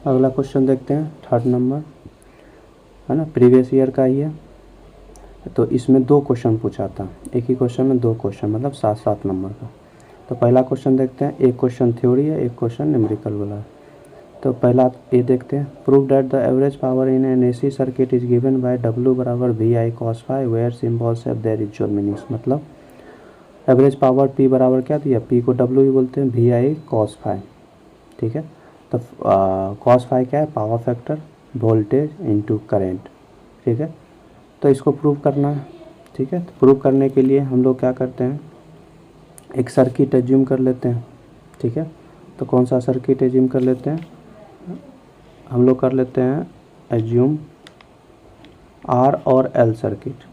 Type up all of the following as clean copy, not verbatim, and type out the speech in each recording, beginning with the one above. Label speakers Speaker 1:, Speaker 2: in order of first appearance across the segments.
Speaker 1: अगला क्वेश्चन देखते हैं 3rd नंबर, है ना, प्रीवियस ईयर का ही है। तो इसमें 2 क्वेश्चन पूछा था, एक ही क्वेश्चन में 2 क्वेश्चन, मतलब 7-7 नंबर का। तो पहला क्वेश्चन देखते हैं, एक क्वेश्चन थ्योरी है, एक क्वेश्चन न्यूमेरिकल वाला है। तो पहला ये देखते हैं, prove that the average power in an AC circuit is given by W बराबर V I cos phi where symbols have their equal meanings. मतलब एवरेज पावर P बराबर क्या दिया, P को W भी बोलते हैं, वी आई कॉस फाई, ठीक है। तो कॉस फाई क्या है, power factor, voltage into current, ठीक है। तो इसको प्रूव करना है, ठीक है। तो प्रूव करने के लिए हम लोग क्या करते हैं, एक सर्किट एज्यूम कर लेते हैं, ठीक है। तो कौन सा सर्किट एज्यूम कर लेते हैं, हम लोग कर लेते हैं एज्यूम R और L सर्किट।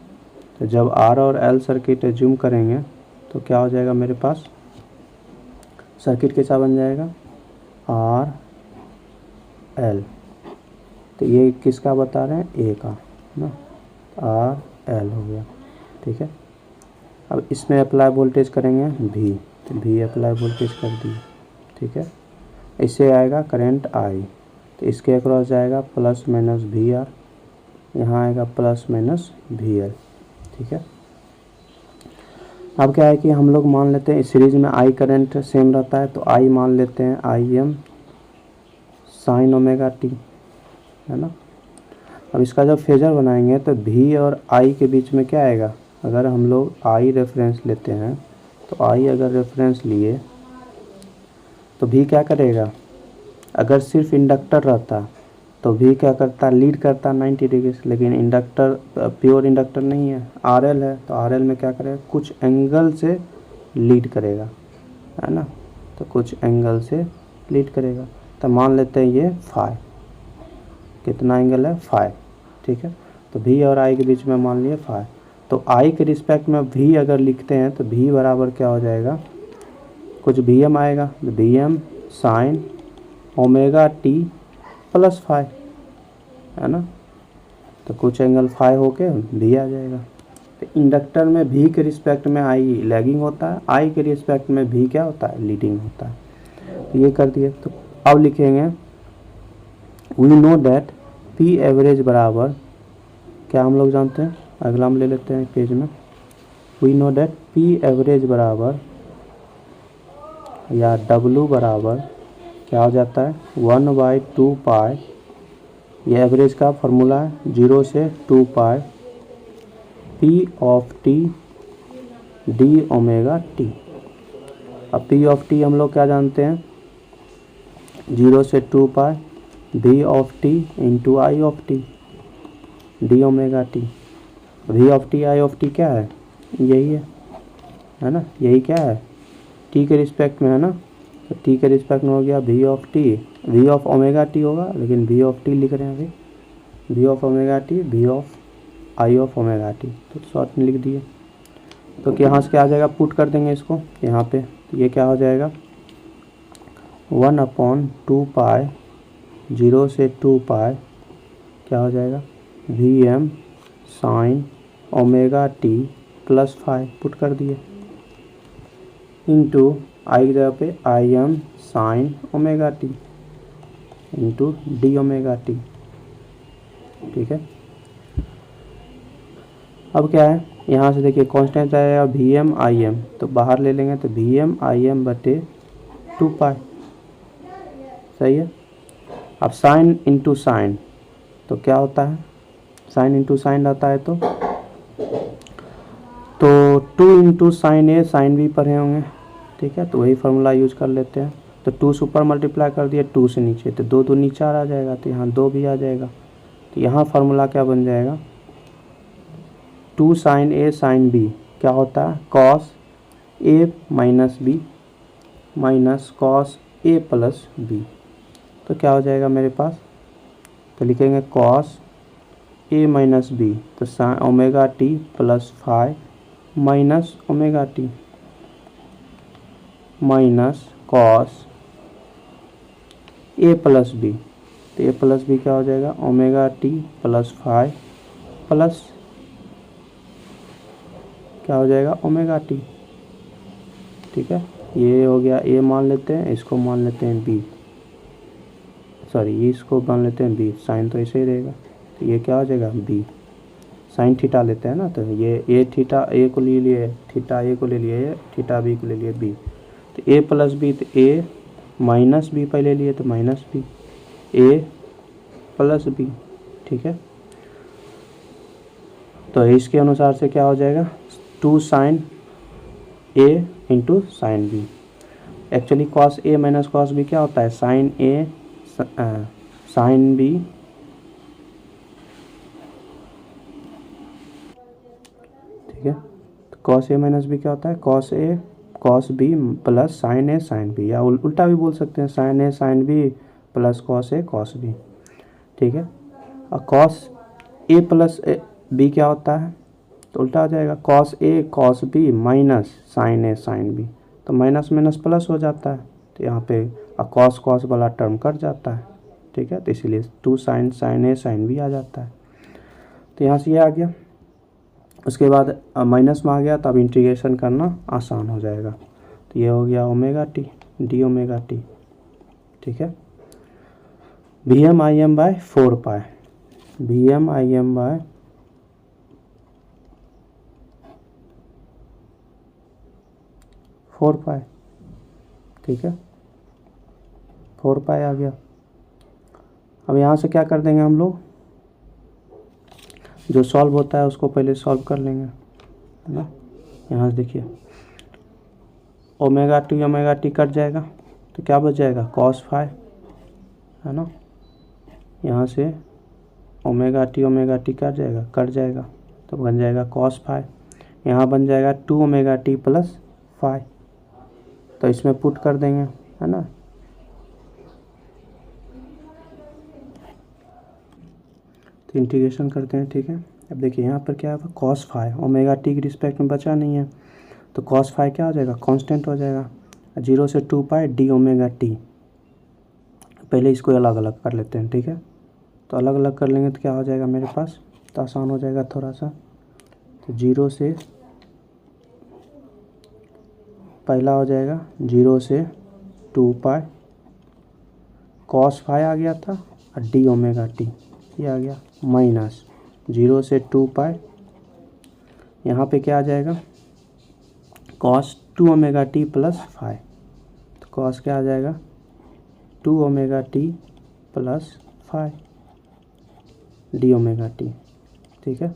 Speaker 1: तो जब R और L सर्किट एज्यूम करेंगे तो क्या हो जाएगा मेरे पास, सर्किट कैसा बन जाएगा, R L। तो ये किसका बता रहे हैं, A का ना, R L हो गया, ठीक है। अब इसमें अप्लाई वोल्टेज करेंगे V, तो V अप्लाई वोल्टेज कर दिए, ठीक है। इससे आएगा करंट I, तो इसके अक्रॉस जाएगा प्लस माइनस VR, यहाँ आएगा प्लस माइनस VL, ठीक है। अब क्या है कि हम लोग मान लेते हैं इस सीरीज में I करंट सेम रहता है, तो I मान लेते हैं IM साइन ओमेगा टी, है ना। अब इसका जब फेजर बनाएंगे तो V और I के बीच में क्या आएगा, अगर हम लोग I रेफरेंस लेते हैं, तो I अगर रेफरेंस लिए तो V क्या करेगा, अगर सिर्फ इंडक्टर रहता तो V क्या करता, लीड करता 90 डिग्री से। लेकिन इंडक्टर प्योर इंडक्टर नहीं है, RL है, तो RL में क्या करेगा, कुछ एंगल से लीड करेगा, है ना। तो कुछ एंगल से लीड करेगा, तो मान लेते हैं ये फाई, कितना एंगल है, फाई, ठीक है। तो V और I के बीच में मान लिए फाई। तो I के रिस्पेक्ट में V अगर लिखते हैं तो V बराबर क्या हो जाएगा, कुछ Vm आएगा, तो Vm sine omega T plus phi, है ना। तो कुछ एंगल फाई होके V आ जाएगा। तो इंडक्टर में V के रिस्पेक्ट में I लैगिंग होता है, I के रिस्पेक्ट में V क्या होता है, लीडिंग होता है। तो ये कर दिए। तो अब लिखेंगे we know that P average बराबर क्या हम लोग जानते हैं, अगला हम ले लेते हैं पेज में, we know that P average बराबर या W बराबर क्या हो जाता है, 1/2 पाई, ये एवरेज का फॉर्मूला है, 0 से 2 पाई P of T D omega T. अब P ऑफ T हम लोग क्या जानते हैं, 0 से 2 पाई V of T into I of T D omega T. V of T I of T क्या है, यही है ना, यही क्या है, T के रिस्पेक्ट में, है ना। तो T के रिस्पेक्ट में हो गया V of T, V of omega T होगा, लेकिन V ऑफ T लिख रहे हैं अभी, V of omega T, V of I of omega T, तो शॉर्ट में लिख दिए। तो यहाँ से क्या आ जाएगा, पुट कर देंगे इसको यहाँ पे, तो ये क्या हो जाएगा, 1/2 पाई 0 से 2 पाई क्या हो जाएगा, Vm sine omega T plus phi, put कर दिए, इंटू आई की जगह पे Im sine omega t into d omega t, ठीक है। अब क्या है, यहाँ से देखिए कांस्टेंट आएगा Vm Im, तो बाहर ले लेंगे तो Vm Im बटे 2 पाई, सही है। अब साइन इंटू साइन, तो क्या होता है, साइन इंटू साइन रहता है, तो 2 इंटू साइन ए साइन बी पढ़े होंगे, ठीक है। तो वही फार्मूला यूज कर लेते हैं। तो 2 से ऊपर मल्टीप्लाई कर दिया, 2 से नीचे, तो 2 नीचे आ जाएगा, तो यहाँ 2 भी आ जाएगा। तो यहाँ फार्मूला क्या बन जाएगा, 2 साइन ए साइन बी क्या होता है, cos A minus B minus cos A plus B. तो क्या हो जाएगा मेरे पास, तो लिखेंगे कॉस ए माइनस बी, तो sine omega T plus phi minus omega T minus cos A plus B, तो ए प्लस बी क्या हो जाएगा, omega T plus phi plus क्या हो जाएगा, ओमेगा टी, ठीक है। ये हो गया, ए मान लेते हैं, इसको मान लेते हैं बी, सॉरी इसको मान लेते हैं बी, साइन तो ऐसे ही रहेगा, तो ये क्या हो जाएगा बी। साइन थीटा लेते हैं ना, तो ये ए थीटा ए को ले लिए, थीटा ए को ले लिए, थीटा बी को ले लिए बी, तो ए प्लस बी, तो ए माइनस बी पहले लिए तो माइनस बी, ए प्लस बी। ठीक है, तो इसके अनुसार से क्या हो जाएगा 2 sine A into sine B. Actually cos A minus cos B क्या होता है, साइन ए साइन बी, ठीक है। तो कॉस ए माइनस बी क्या होता है, कॉस ए कॉस बी प्लस साइन ए साइन बी, या उल्टा भी बोल सकते हैं, sign A sine B plus cos A cos B. ठीक है, और कॉस ए प्लस बी क्या होता है, तो उल्टा हो जाएगा cos A cos B minus sign A sine B, तो माइनस माइनस प्लस हो जाता है, तो यहाँ पे कॉस कॉस वाला टर्म कट जाता है। ठीक है, तो इसीलिए 2 साइन साइन ए साइन बी आ जाता है। तो यहाँ से ये आ गया, उसके बाद माइनस में आ गया, तो अब इंटीग्रेशन करना आसान हो जाएगा। तो ये हो गया omega t d omega t. ठीक है, V M I M by 4 pi, V M I M by 4 pi. ठीक है, 4 पाई आ गया। अब यहाँ से क्या कर देंगे हम लोग, जो सॉल्व होता है उसको पहले सॉल्व कर लेंगे, है ना। यहाँ से देखिए ओमेगा टी कट जाएगा, तो क्या बच जाएगा कॉस फाई, है ना। यहाँ से ओमेगा टी कट जाएगा, तो बन जाएगा कॉस फाई। यहाँ बन जाएगा 2 ओमेगा टी प्लस फाई, तो इसमें पुट कर देंगे, है ना। तो इंटीग्रेशन करते हैं। ठीक है, अब देखिए यहाँ पर क्या है कॉस फाई, ओमेगा टी की रिस्पेक्ट में बचा नहीं है, तो कॉस फाई क्या हो जाएगा कांस्टेंट हो जाएगा, 0 से 2 पाई डी ओमेगा टी। पहले इसको अलग अलग कर लेते हैं। ठीक है, तो अलग अलग कर लेंगे तो क्या हो जाएगा मेरे पास, तो आसान हो जाएगा थोड़ा सा। तो 0 से पहला हो जाएगा 0 से 2 पाई कॉस फाई आ गया था, और डी ओमेगा टी ये आ गया, माइनस 0 से 2 पाई, यहाँ पे क्या आ जाएगा cos 2 omega T plus phi, तो कॉस क्या आ जाएगा 2 omega T plus phi d omega t. ठीक है,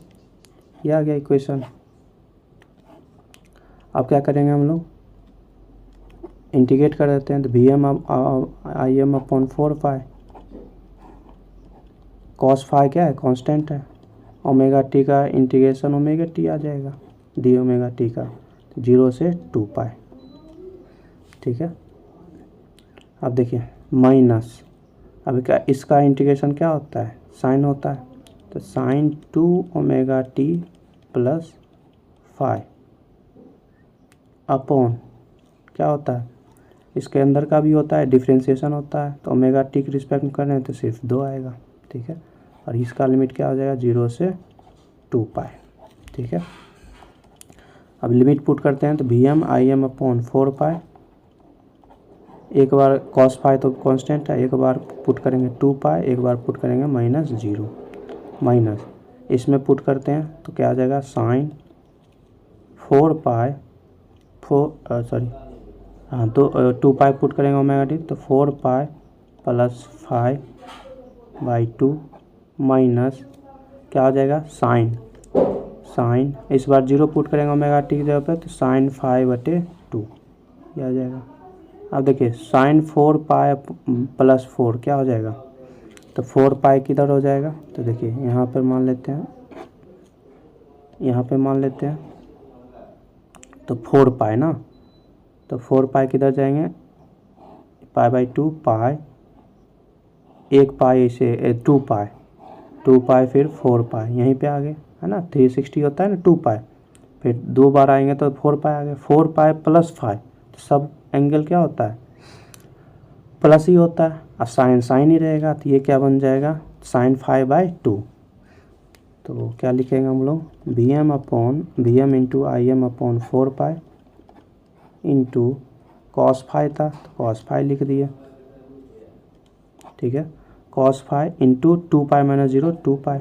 Speaker 1: ये आ गया इक्वेशन। अब क्या करेंगे हम लोग, इंटीग्रेट कर देते हैं, तो V M I M upon 4 pi, cos phi क्या है कांस्टेंट है, ओमेगा टी का इंटीग्रेशन ओमेगा टी आ जाएगा, डी ओमेगा टी का 0 से 2 पाई। ठीक है, अब देखिए माइनस, अब क्या इसका इंटीग्रेशन क्या होता है साइन होता है, तो sine 2 omega T plus phi upon क्या होता है, इसके अंदर का भी होता है डिफ्रेंशिएशन होता है, तो ओमेगा टी की रिस्पेक्ट में कर रहे हैं तो सिर्फ 2 आएगा। ठीक है, और इसका लिमिट क्या हो जाएगा 0 से 2 पाई। ठीक है, अब लिमिट पुट करते हैं, तो V M I M upon 4 pi, एक बार कॉस फाई तो कांस्टेंट है, एक बार पुट करेंगे 2 पाई, एक बार पुट करेंगे -0, माइनस इसमें पुट करते हैं तो क्या आ जाएगा साइन 4 पाई 2 पाई पुट करेंगे ओमेगा टी, तो 4 पाई प्लस 5/2 माइनस क्या हो जाएगा साइन इस बार 0 पुट करेंगे ओमेगा टी की जगह पे, तो साइन 5/2 ये आ जाएगा। अब देखिए साइन 4 पाई प्लस 4 क्या हो जाएगा, तो 4 पाई किधर हो जाएगा, तो देखिए यहाँ पर मान लेते हैं, यहाँ पे मान लेते हैं, तो 4 पाई ना, तो 4 पाई किधर जाएंगे π/2 पाई, 1 पाई से 2 पाई फिर 4 पाई यहीं पे आ गए, है ना। 360 होता है ना 2 पाई, फिर 2 बार आएंगे तो 4 पाई आ गए, 4 पाई प्लस 5, तो सब एंगल क्या होता है प्लस ही होता है, और साइन ही रहेगा, तो ये क्या बन जाएगा साइन 5/2। तो क्या लिखेंगे हम लोग V M into I M upon 4 pi into cos phi था, तो कॉस फाई लिख दिए। ठीक है, cos five into 2 pi minus 0 2 pi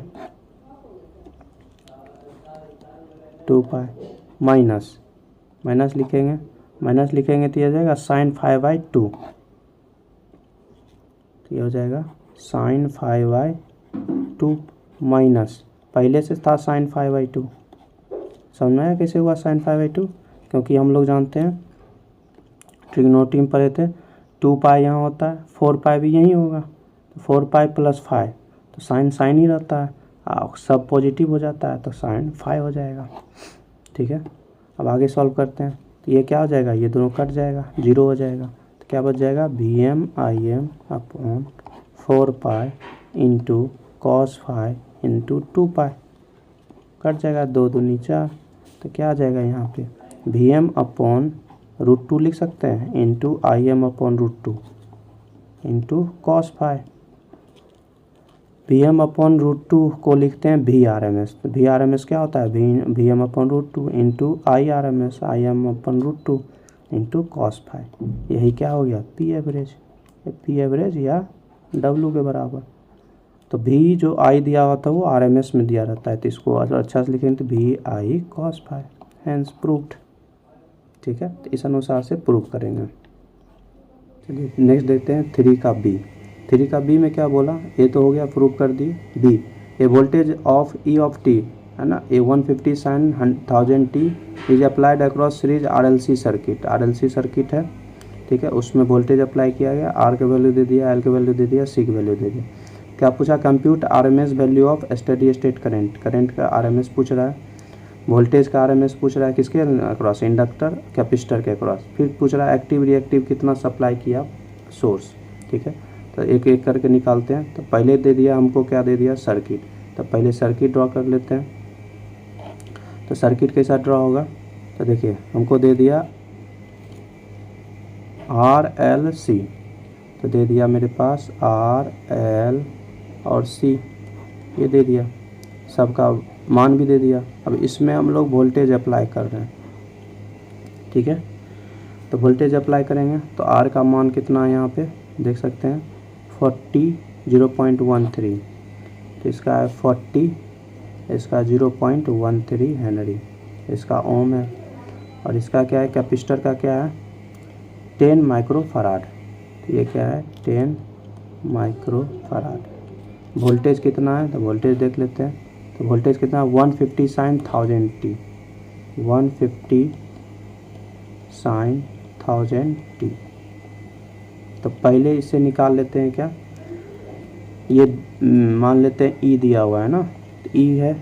Speaker 1: minus लिखेंगे तो ये हो जाएगा साइन 5/2, तो ये हो जाएगा साइन 5/2 माइनस, पहले से था साइन 5/2। समझ में आया कैसे हुआ साइन 5/2? क्योंकि हम लोग जानते हैं ट्रिग्नोमेट्री में पढ़े थे 2 पाई यहाँ होता है, 4 पाई भी यहीं होगा, तो 4 पाई प्लस 5, तो साइन ही रहता है, सब पॉजिटिव हो जाता है तो साइन 5 हो जाएगा। ठीक है, अब आगे सॉल्व करते हैं, तो ये क्या हो जाएगा, ये दोनों कट जाएगा, 0 हो जाएगा, तो क्या बच जाएगा VMIM upon 4 pi into cos 5 into 2 पाई, कट जाएगा, 2 दूनी 4, तो क्या आ जाएगा यहाँ पे VM अपॉन √2 लिख सकते हैं into IM upon √2 into cos 5। VM upon √2 को लिखते हैं VRMS, तो VRMS क्या होता है VM upon √2 into IRMS IM upon √2 into cos 5। यही क्या हो गया P एवरेज या W के बराबर। तो V जो I दिया हुआ था वो RMS में दिया रहता है, तो इसको अच्छा से लिखेंगे तो VI cos 5, हैंस प्रूव्ड। ठीक है, तो इस अनुसार से प्रूव करेंगे। चलिए नेक्स्ट देखते हैं 3 का बी में क्या बोला, ए तो हो गया प्रूव कर दी। B, a voltage of E of T है ना, a 150 sin 1000 t is applied across series RLC circuit है। ठीक है, उसमें वोल्टेज अप्लाई किया गया, R के वैल्यू दे दिया, L के वैल्यू दे दिया, C के वैल्यू दे दिया। क्या पूछा, compute RMS value of steady state current का RMS पूछ रहा है, वोल्टेज का RMS पूछ रहा है, किसके अक्रॉस, इंडक्टर कैपेसिटर के अक्रॉस। फिर पूछ रहा है एक्टिव रिएक्टिव कितना सप्लाई किया सोर्स। ठीक है, तो एक एक करके निकालते हैं। तो पहले दे दिया हमको, क्या दे दिया, सर्किट, तो पहले सर्किट ड्रॉ कर लेते हैं। तो सर्किट कैसा ड्रॉ होगा, तो देखिए हमको दे दिया RLC, तो दे दिया मेरे पास RL और C, ये दे दिया, सबका मान भी दे दिया। अब इसमें हम लोग वोल्टेज अप्लाई कर रहे हैं। ठीक है, तो वोल्टेज अप्लाई करेंगे तो R का मान कितना है यहाँ पे देख सकते हैं 0.13, तो इसका है 40, इसका 0.13 हेनरी, इसका ओम है, और इसका क्या है, कैपेसिटर का क्या है 10 माइक्रोफराड, तो ये क्या है 10 माइक्रोफराड। वोल्टेज कितना है, तो वोल्टेज देख लेते हैं, तो वोल्टेज कितना है 150 sin 1000 t, 150 sin 1000 t। तो पहले इसे निकाल लेते हैं, क्या ये मान लेते हैं E दिया हुआ है ना, तो E है,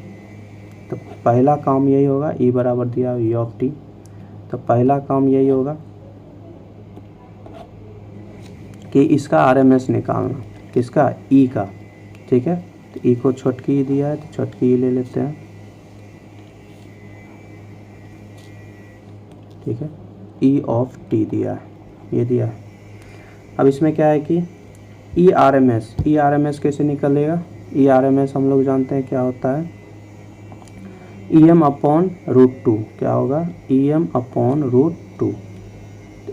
Speaker 1: तो पहला काम यही होगा, E बराबर दिया E ऑफ टी, तो पहला काम यही होगा कि इसका RMS निकालना, किसका, E का। ठीक है, तो E को छोटकी दिया है, तो छोटकी ले लेते हैं। ठीक है, E ऑफ टी दिया है, ये दिया है। अब इसमें क्या है कि ERMS कैसे निकलेगा, ERMS हम लोग जानते हैं क्या होता है, EM अपॉन √2, क्या होगा EM अपॉन √2, तो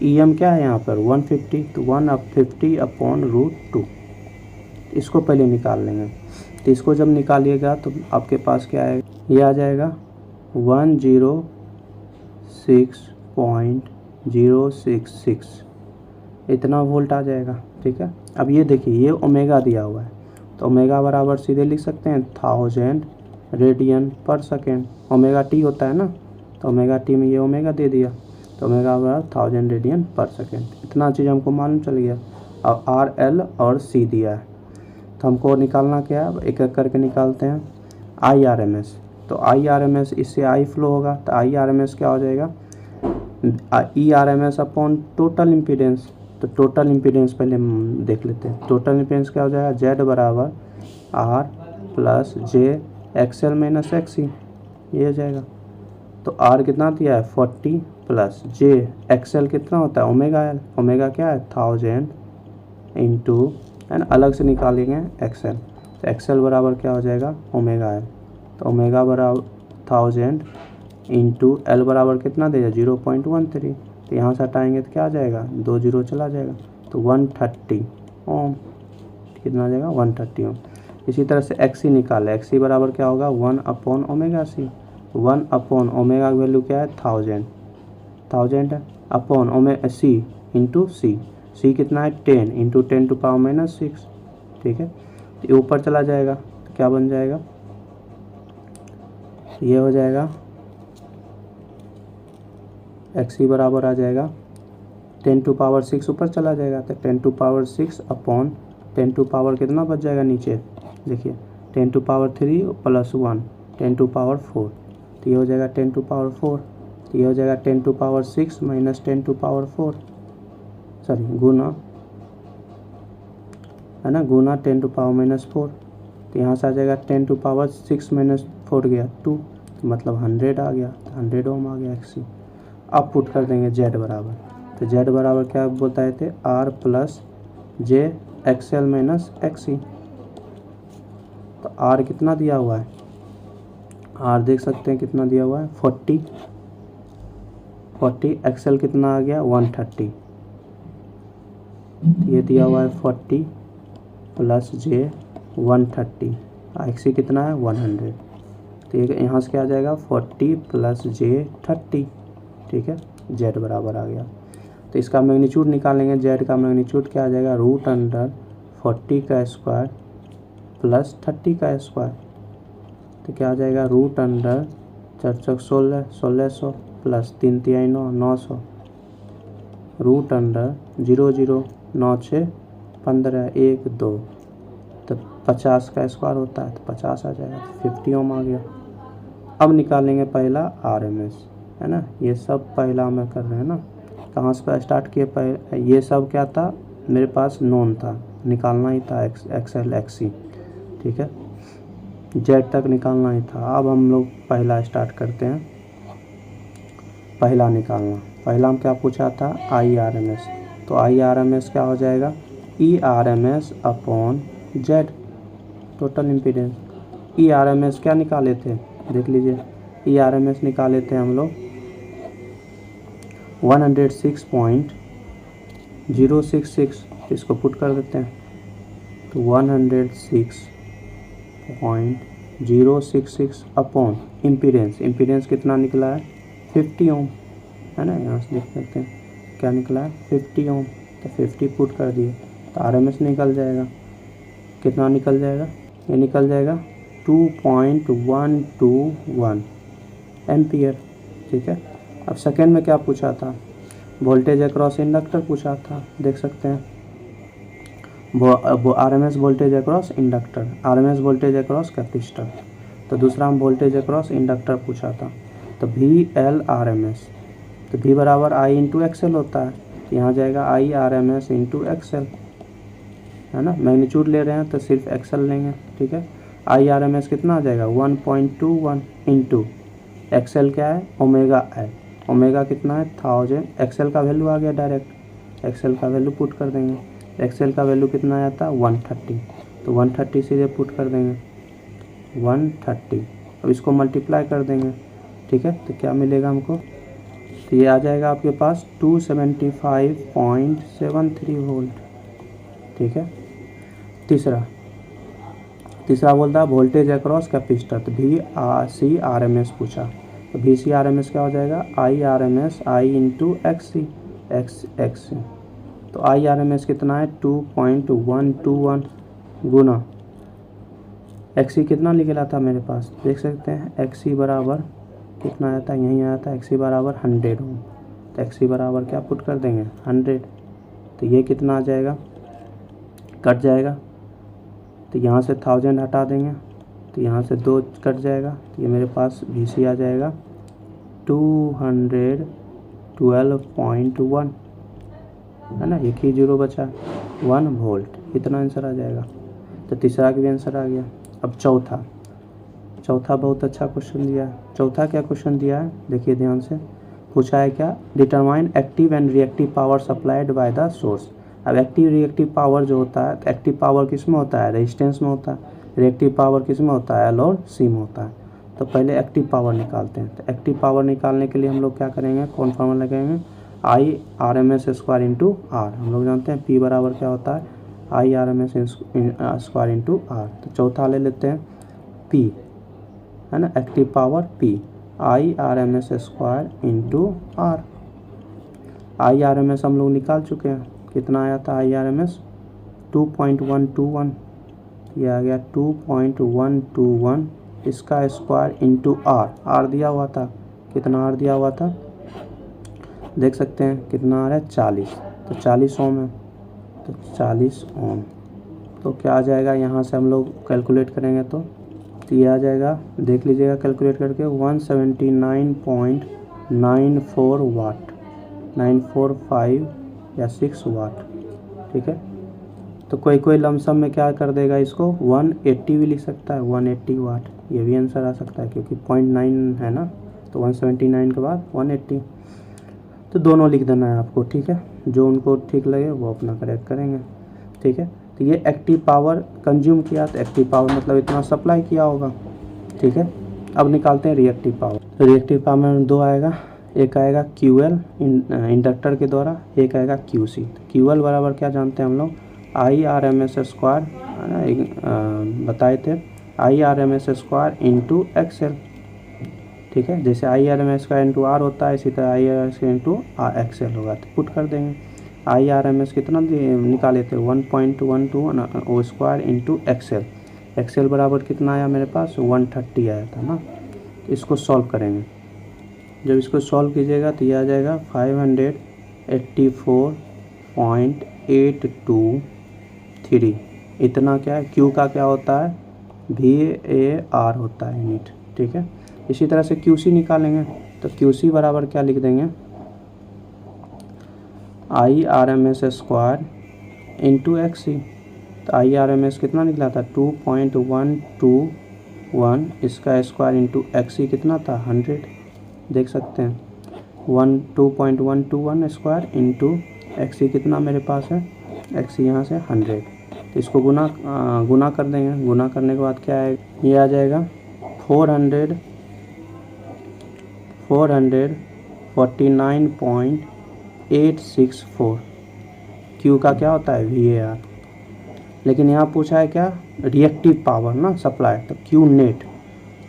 Speaker 1: EM क्या है यहाँ पर 150, तो 150 अपॉन √2, इसको पहले निकाल लेंगे। तो इसको जब निकालिएगा तो आपके पास क्या है, ये आ जाएगा 106.066, इतना वोल्ट आ जाएगा। ठीक है, अब ये देखिए ये ओमेगा दिया हुआ है, तो ओमेगा बराबर सीधे लिख सकते हैं 1000 रेडियन पर सेकेंड, ओमेगा टी होता है ना, तो ओमेगा टी में ये ओमेगा दे दिया, तो ओमेगा बराबर 1000 रेडियन पर सेकेंड। इतना चीज़ हमको मालूम चल गया। अब RL और C दिया है, तो हमको निकालना क्या है, अब एक एक करके निकालते हैं। IRMS, तो IRMS इससे I फ्लो होगा, तो IRMS क्या हो जाएगा ERMS अपॉन टोटल इम्पीडेंस, तो टोटल इम्पीडेंस पहले हम देख लेते हैं। टोटल इम्पीडेंस क्या हो जाएगा, Z बराबर R plus J XL minus XC, ये हो जाएगा। तो R कितना दिया है 40 प्लस J XL कितना होता है ओमेगा L, ओमेगा क्या है 1000 इंटू एंड अलग से निकालेंगे XL, तो XL बराबर क्या हो जाएगा ओमेगा L, तो ओमेगा बराबर 1000 इंटू L बराबर कितना देगा 0.13, तो यहाँ से हटाएंगे तो क्या आ जाएगा 2 0 चला जाएगा, तो 130 ओम। ठीक कितना आ जाएगा 130 ओम। इसी तरह से एक्सी निकाले, एक्सी बराबर क्या होगा 1/ओमेगा c। 1/ओमेगा की वैल्यू क्या है 1000 है, अपॉन ओमेगा c इंटू सी कितना है 10 इंटू 10⁻⁻6। ठीक है, ये ऊपर चला जाएगा तो क्या बन जाएगा, ये हो जाएगा एक्सी बराबर आ जाएगा 10⁻6 ऊपर चला जाएगा तो 10⁻6 अपॉन 10 कितना बच जाएगा नीचे, देखिए 10⁻3 प्लस 1 10⁻4, तो ये हो जाएगा 10⁻4, तो ये हो जाएगा 10⁻6 माइनस 10⁻4, सॉरी गुना, है ना, गुना 10⁻⁻4, तो यहाँ से आ जाएगा 10⁻6 माइनस 4 गया 2, तो मतलब 100 आ गया, 100 ओम आ गया एक्सी। अब पुट कर देंगे जेड बराबर, तो जेड बराबर क्या बताए थे R plus J XL minus XC. तो आर कितना दिया हुआ है, आर देख सकते हैं कितना दिया हुआ है 40, एक्सएल कितना आ गया 130, ये दिया हुआ है 40 प्लस जे 130, एक्सी कितना है 100, तो ये यहाँ से क्या आ जाएगा 40 प्लस जे 30। ठीक है, जेड बराबर आ गया। तो इसका मैग्नीट्यूड निकालेंगे, जेड का मैग्नीट्यूड क्या आ जाएगा √40 का स्क्वायर प्लस 30 का स्क्वायर, तो क्या आ जाएगा √4 × 16 1600 प्लस 3 × 9 900, √0 9 6 15 1 2, तो 50 का स्क्वायर होता है तो 50 आ जाएगा, 50 ओम आ गया। अब निकालेंगे पहला आरएमएस, है ना, ये सब पहला में कर रहे हैं ना, कहाँ से स्टार्ट किए पहले, ये सब क्या था मेरे पास नोन था, निकालना ही था एक्सएल एक्सी। ठीक है, जेड तक निकालना ही था। अब हम लोग पहला स्टार्ट करते हैं, पहला निकालना। पहला हम क्या पूछा था आई आर एम एस, तो आई आर एम एस क्या हो जाएगा E R M S upon Z total impedance. E R M S क्या निकाले थे देख लीजिए, ई आर एम एस निकाले थे हम लोग 106.066, इसको पुट कर देते हैं तो 106.066 अपॉन इम्पीडेंस, इम्पीडेंस कितना निकला है 50 ओम, है ना, यहाँ से देख सकते हैं क्या निकला है 50 ओम, तो 50 पुट कर दिए तो आरएमएस निकल जाएगा, कितना निकल जाएगा, ये निकल जाएगा 2.121 एम्पियर। ठीक है, अब सेकेंड में क्या पूछा था, वोल्टेज अक्रॉस इंडक्टर पूछा था, देख सकते हैं वो RMS voltage across inductor, RMS voltage across capacitor, तो दूसरा हम वोल्टेज अक्रॉस इंडक्टर पूछा था, तो V L R M S, तो वी बराबर आई इंटू एक्सएल होता है, तो यहाँ जाएगा I R M S into XL, है ना, मैग्नीट्यूड ले रहे हैं तो सिर्फ एक्सएल लेंगे। ठीक है, आई आर एम एस कितना आ जाएगा 1.21 इंटू एक्सएल क्या है ओमेगा एल, ओमेगा कितना है 1000, एक्सएल का वैल्यू आ गया डायरेक्ट, एक्सएल का वैल्यू पुट कर देंगे, एक्सएल का वैल्यू कितना आया था 130, तो 130 सीधे पुट कर देंगे 130, अब इसको मल्टीप्लाई कर देंगे। ठीक है, तो क्या मिलेगा हमको, तो ये आ जाएगा आपके पास 275.73 वोल्ट। ठीक है, तीसरा बोलता है वोल्टेज अक्रॉस कैपेसिटर, तो V C R M S पूछा, तो V C R M S क्या हो जाएगा I R M S I into X C, तो आई आर एम एस कितना है 2.121 गुना एक्स सी कितना निकला था मेरे पास, देख सकते हैं एक्स सी बराबर कितना आया था, यहीं आया था एक्स सी बराबर 100 ओम, तो एक्स सी बराबर क्या पुट कर देंगे 100, तो ये कितना आ जाएगा कट जाएगा, तो यहाँ से 1000 हटा देंगे तो यहाँ से 2 कट जाएगा, तो ये मेरे पास वी सी आ जाएगा 212.1, है ना, एक ही जीरो बचा 1 वोल्ट, इतना आंसर आ जाएगा। तो तीसरा का भी आंसर आ गया। अब चौथा बहुत अच्छा क्वेश्चन दिया है। चौथा क्या क्वेश्चन दिया है देखिए ध्यान से, पूछा है क्या determine active and reactive power supplied by the source. अब एक्टिव रिएक्टिव पावर जो होता है, तो एक्टिव पावर किस में होता है रेजिस्टेंस में होता है, रिएक्टिव पावर किस में होता है एल और सी में होता है। तो पहले एक्टिव पावर निकालते हैं, तो एक्टिव पावर निकालने के लिए हम लोग क्या करेंगे कौन फॉर्मूला लगाएंगे I R M S square into R, हम लोग जानते हैं पी बराबर क्या होता है IRMS स्क्वायर इंटू आर। तो चौथा ले लेते हैं P, है ना, active power P, IRMS square into R. IRMS हम लोग निकाल चुके हैं, कितना आया था IRMS 2.121, ये आ गया 2.121, इसका स्क्वायर इंटू आर दिया हुआ था, कितना आर दिया हुआ था देख सकते हैं, कितना आ रहा है 40, तो 40 ओम है, तो 40 ओम। तो क्या आ जाएगा, यहाँ से हम लोग कैलकुलेट करेंगे तो ये आ जाएगा, देख लीजिएगा कैलकुलेट करके 179.94 वाट, 945 या 6 वाट, ठीक है। तो कोई लमसम में क्या कर देगा, इसको 180 भी लिख सकता है, 180 वाट, ये भी आंसर आ सकता है क्योंकि 0.9 है ना, तो 179 के बाद 180, तो दोनों लिख देना है आपको, ठीक है। जो उनको ठीक लगे वो अपना करेक्ट करेंगे, ठीक है। तो ये एक्टिव पावर कंज्यूम किया, तो एक्टिव पावर मतलब इतना सप्लाई किया होगा, ठीक है। अब निकालते हैं रिएक्टिव पावर। तो रिएक्टिव पावर में दो आएगा, एक आएगा QL इंडक्टर के द्वारा, एक आएगा QC। QL बराबर क्या जानते हैं हम लोग, IRMS स्क्वायर, बताए थे, IRMS स्क्वायर इंटू XL, ठीक है। जैसे IRMS का इंटू आर होता है, इसी तरह IRMS का इंटू XL होगा, तो पुट कर देंगे। IRMS कितना निकाले थे 1.12 ओ स्क्वायर इंटू XL बराबर कितना आया मेरे पास 130 आया था ना। तो इसको सॉल्व करेंगे, जब इसको सॉल्व कीजिएगा तो ये आ जाएगा 584.823, इतना क्या है, Q का क्या होता है VAR होता है यूनिट, ठीक है। इसी तरह से QC निकालेंगे, तो QC बराबर क्या लिख देंगे, IRMS स्क्वायर इंटू XC। तो IRMS कितना निकला था 2.121, इसका स्क्वायर इंटू XC कितना था 100, देख सकते हैं 2.121 स्क्वायर इंटू XC कितना मेरे पास है, XC यहाँ से 100, तो इसको गुना कर देंगे। गुना करने के बाद क्या है, ये आ जाएगा 449.864। Q का क्या होता है VAR, लेकिन यहाँ पूछा है क्या रिएक्टिव पावर ना सप्लाई, तो Q नेट।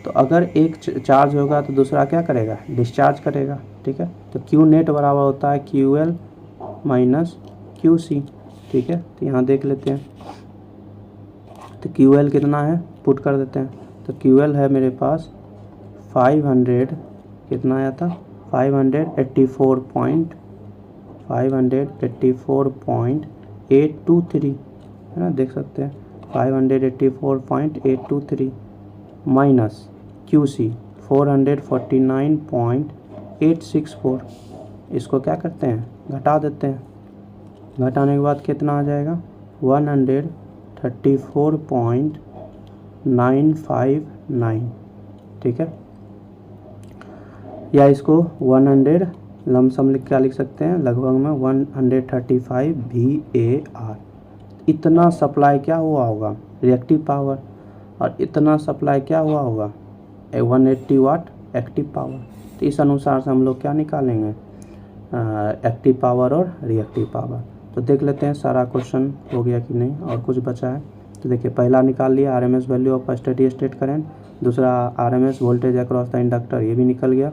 Speaker 1: तो अगर एक चार्ज होगा तो दूसरा क्या करेगा, डिस्चार्ज करेगा, ठीक है। तो Q नेट बराबर होता है QL माइनस QC, ठीक है। तो यहाँ देख लेते हैं, तो QL कितना है पुट कर देते हैं। तो QL है मेरे पास 500, कितना आया था 584.823, है ना, देख सकते हैं 584.823 माइनस QC 449.864, इसको क्या करते हैं घटा देते हैं, घटाने के बाद कितना आ जाएगा 134.959, ठीक है। या इसको 100 लमसम क्या लिख सकते हैं, लगभग में 135 VAR। इतना सप्लाई क्या हुआ होगा रिएक्टिव पावर, और इतना सप्लाई क्या हुआ होगा 180 वाट एक्टिव पावर। तो इस अनुसार से हम लोग क्या निकालेंगे एक्टिव पावर और रिएक्टिव पावर। तो देख लेते हैं सारा क्वेश्चन हो गया कि नहीं और कुछ बचा है। तो देखिए पहला निकाल लिया RMS value of steady state current, दूसरा RMS voltage across the inductor, ये भी निकल गया।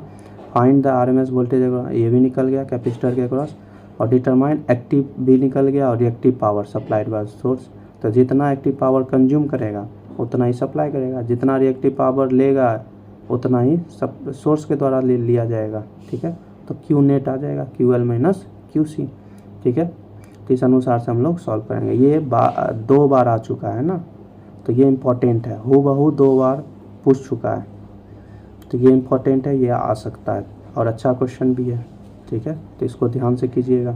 Speaker 1: फाइंड द RMS वोल्टेज, ये भी निकल गया कैपेसिटर के अक्रॉस। और डिटरमाइन एक्टिव भी निकल गया और reactive power supplied by source. तो जितना एक्टिव पावर कंज्यूम करेगा उतना ही सप्लाई करेगा, जितना रिएक्टिव पावर लेगा उतना ही सोर्स के द्वारा लिया जाएगा, ठीक है। तो Q नेट आ जाएगा QL माइनस QC, ठीक है। तो इस अनुसार से हम लोग सॉल्व करेंगे। ये 2 बार आ चुका है ना, तो ये इम्पोर्टेंट है, हूबहू 2 बार पूछ चुका है, तो ये इम्पोर्टेंट है, ये आ सकता है और अच्छा क्वेश्चन भी है, ठीक है। तो इसको ध्यान से कीजिएगा।